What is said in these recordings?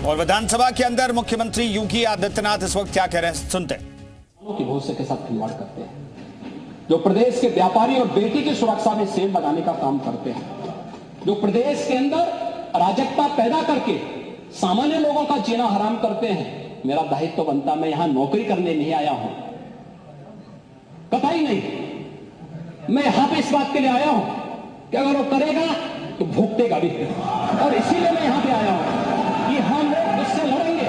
और विधानसभा के अंदर मुख्यमंत्री योगी आदित्यनाथ इस वक्त क्या कह रहे हैं, सुनते हैं। की भविष्य के साथ खिलवाड़ करते हैं, जो प्रदेश के व्यापारी और बेटी की सुरक्षा में सेल लगाने का काम करते हैं, जो प्रदेश के अंदर अराजकता पैदा करके सामान्य लोगों का जीना हराम करते हैं। मेरा दायित्व तो बनता, मैं यहां नौकरी करने नहीं आया हूं, कतई नहीं। मैं यहां पे इस बात के लिए आया हूं कि अगर वो करेगा तो भुगतेगा भी, और इसीलिए मैं यहां पे आया हूं कि हम लोग उससे लड़ेंगे।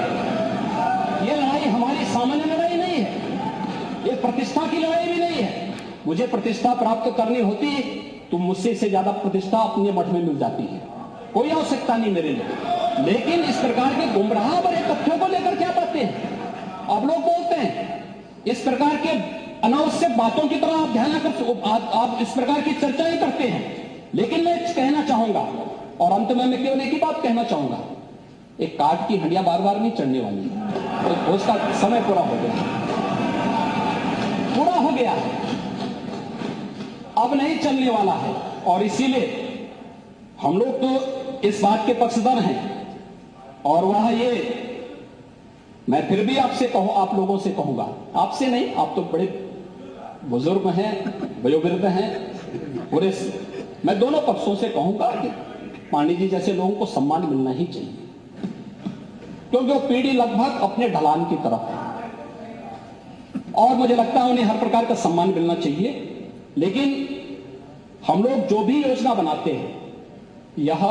ये लड़ाई हमारी सामान्य लड़ाई नहीं है, ये प्रतिष्ठा की लड़ाई भी नहीं है। मुझे प्रतिष्ठा प्राप्त करनी होती तो मुझसे इससे ज्यादा प्रतिष्ठा अपने मठ में मिल जाती है, कोई आवश्यकता नहीं मेरे लिए। लेकिन इस प्रकार के गुमराह भरे तथ्यों को लेकर क्या बातें हैं आप लोग बोलते हैं, इस प्रकार के अनावश्यक बातों की तरह आप ध्यान आप इस प्रकार की चर्चाएं करते हैं। लेकिन मैं कहना चाहूंगा, और अंत में मैं केवल एक ही बात कहना चाहूंगा, एक काट की हंडिया बार बार नहीं चढ़ने वाली, तो उसका समय पूरा हो गया, पूरा हो गया है, अब नहीं चलने वाला है। और इसीलिए हम लोग तो इस बात के पक्षधर हैं, और वह ये मैं फिर भी आपसे आप लोगों से कहूंगा, आपसे नहीं, आप तो बड़े बुजुर्ग हैं, वयोवृद्ध हैं, पूरे मैं दोनों पक्षों से कहूंगा कि पांडे जी जैसे लोगों को सम्मान मिलना ही चाहिए, क्योंकि वो पीढ़ी लगभग अपने ढलान की तरफ है और मुझे लगता है उन्हें हर प्रकार का सम्मान मिलना चाहिए। लेकिन हम लोग जो भी योजना बनाते हैं यह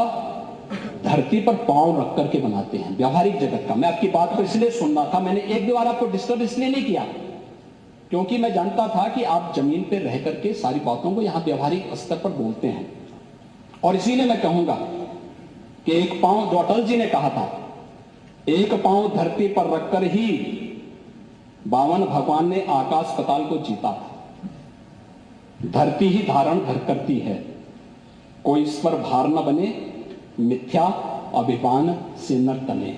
धरती पर पांव रख करके बनाते हैं, व्यवहारिक जगत का। मैं आपकी बात को इसलिए सुन रहा था, मैंने एक दो बार आपको डिस्टर्ब इसलिए नहीं किया क्योंकि मैं जानता था कि आप जमीन पर रह करके सारी बातों को यहां व्यवहारिक स्तर पर बोलते हैं। और इसीलिए मैं कहूंगा कि एक पांव, जो अटल जी ने कहा था, एक पांव धरती पर रखकर ही बावन भगवान ने आकाश पाताल को जीता था। धरती ही धारण घर करती है, कोई इस पर भार न बने, मिथ्या अभिमान से न तने।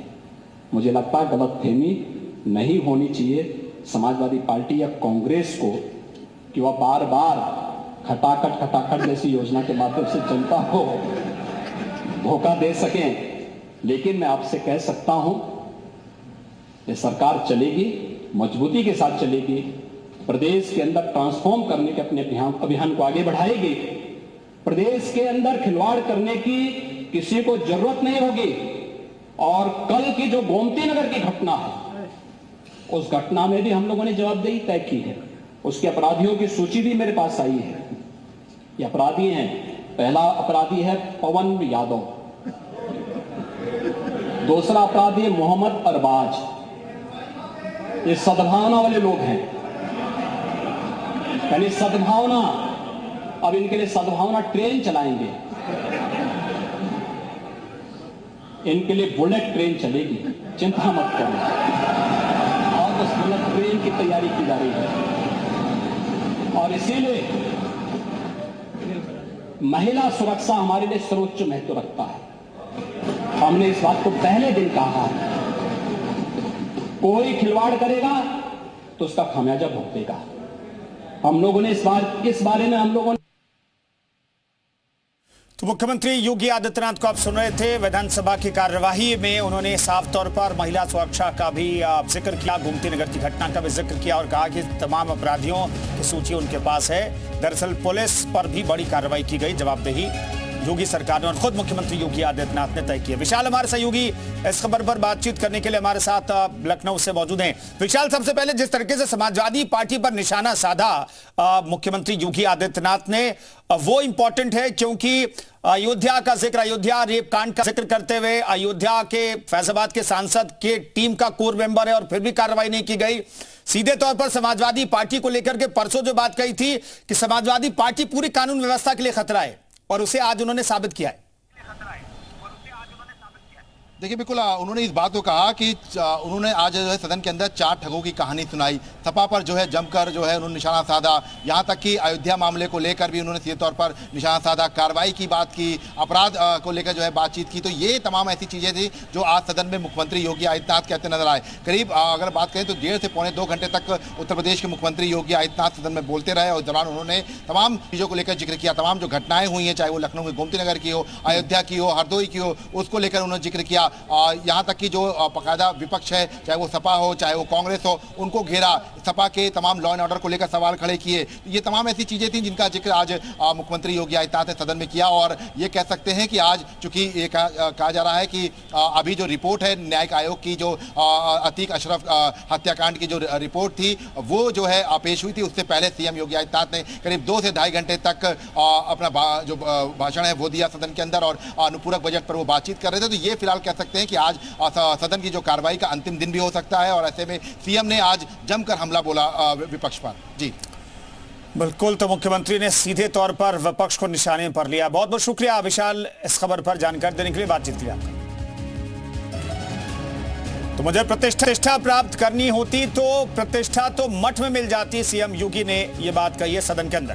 मुझे लगता है गलतफहमी नहीं होनी चाहिए समाजवादी पार्टी या कांग्रेस को कि वह बार बार खटाखट जैसी योजना के माध्यम से जनता को धोखा दे सकें। लेकिन मैं आपसे कह सकता हूं, ये सरकार चलेगी, मजबूती के साथ चलेगी, प्रदेश के अंदर ट्रांसफॉर्म करने के अपने अभियान को आगे बढ़ाएगी। प्रदेश के अंदर खिलवाड़ करने की किसी को जरूरत नहीं होगी। और कल की जो गोमती नगर की घटना है, उस घटना में भी हम लोगों ने जवाबदेही तय की है। उसके अपराधियों की सूची भी मेरे पास आई है। ये अपराधी हैं, पहला अपराधी है पवन यादव, दूसरा अपराधी है मोहम्मद अरबाज। ये सद्भावना वाले लोग हैं, यानी सद्भावना, अब इनके लिए सद्भावना ट्रेन चलाएंगे, इनके लिए बुलेट ट्रेन चलेगी, चिंता मत करो। और उस बुलेट ट्रेन की तैयारी की जा रही है। और इसीलिए महिला सुरक्षा हमारे लिए सर्वोच्च महत्व रखता है। हमने इस बात को पहले दिन कहा है, कोई खिलवाड़ करेगा तो उसका खामियाजा भुगतेगा। हम लोगों ने इस बारे में हम लोगों ने तो मुख्यमंत्री योगी आदित्यनाथ को आप सुन रहे थे। विधानसभा की कार्यवाही में उन्होंने साफ तौर पर महिला सुरक्षा का भी जिक्र किया, गोमती नगर की घटना का भी जिक्र किया और कहा कि तमाम अपराधियों की सूची उनके पास है। दरअसल पुलिस पर भी बड़ी कार्रवाई की गई, जवाबदेही योगी सरकार ने और खुद मुख्यमंत्री योगी आदित्यनाथ ने तय किया। विशाल हमारे सहयोगी इस खबर पर बातचीत करने के लिए हमारे साथ लखनऊ से मौजूद हैं। विशाल, सबसे पहले जिस तरीके से समाजवादी पार्टी पर निशाना साधा मुख्यमंत्री योगी आदित्यनाथ ने, वो इंपॉर्टेंट है क्योंकि अयोध्या का जिक्र, अयोध्या रेप कांड का जिक्र करते हुए अयोध्या के फैजाबाद के सांसद के टीम का कोर मेंबर है और फिर भी कार्रवाई नहीं की गई। सीधे तौर पर समाजवादी पार्टी को लेकर के परसों जो बात कही थी कि समाजवादी पार्टी पूरी कानून व्यवस्था के लिए खतरा है, और उसे आज उन्होंने साबित किया है। देखिए, बिल्कुल उन्होंने इस बात को कहा कि उन्होंने आज जो है सदन के अंदर 4 ठगों की कहानी सुनाई, सपा पर जो है जमकर जो है उन्होंने निशाना साधा। यहाँ तक कि अयोध्या मामले को लेकर भी उन्होंने सीधे तौर पर निशाना साधा, कार्रवाई की बात की, अपराध को लेकर जो है बातचीत की। तो ये तमाम ऐसी चीज़ें थी जो आज सदन में मुख्यमंत्री योगी आदित्यनाथ कहते नजर आए। करीब अगर बात करें तो 1.5 से पौने 2 घंटे तक उत्तर प्रदेश के मुख्यमंत्री योगी आदित्यनाथ सदन में बोलते रहे और दौरान उन्होंने तमाम चीज़ों को लेकर जिक्र किया। तमाम जो घटनाएं हुई हैं, चाहे वो लखनऊ में गोमती नगर की हो, अयोध्या की हो, हरदोई की हो, उसको लेकर उन्होंने जिक्र किया। यहाँ तक कि जो बाकायदा विपक्ष है, चाहे वो सपा हो चाहे वो कांग्रेस हो, उनको घेरा, सपा के तमाम लॉ एंड ऑर्डर को लेकर सवाल खड़े किए। ये तमाम ऐसी चीजें थी जिनका जिक्र आज मुख्यमंत्री योगी आदित्यनाथ ने सदन में किया। और ये कह सकते हैं कि आज चूंकि ये कहा जा रहा है कि अभी जो रिपोर्ट है न्यायिक आयोग की, जो अतीक अशरफ हत्याकांड की जो रिपोर्ट थी वो जो है पेश हुई थी, उससे पहले सीएम योगी आदित्यनाथ ने करीब 2 से ढाई घंटे तक अपना जो भाषण है वो दिया सदन के अंदर, और अनुपूरक बजट पर वो बातचीत कर रहे थे। तो ये फिलहाल कह सकते हैं कि आज सदन की जो कार्रवाई का अंतिम दिन भी हो सकता है, और ऐसे में सीएम ने आज जमकर हमला बोला विपक्ष पर। जी बिल्कुल, तो मुख्यमंत्री ने सीधे तौर पर विपक्ष को निशाने पर लिया। बहुत बहुत शुक्रिया विशाल इस खबर पर जानकारी देने के लिए, बातचीत के लिए आपका। तो मुझे प्रतिष्ठा प्राप्त करनी होती तो प्रतिष्ठा तो मठ में मिल जाती, सीएम योगी ने यह बात कही है सदन के अंदर।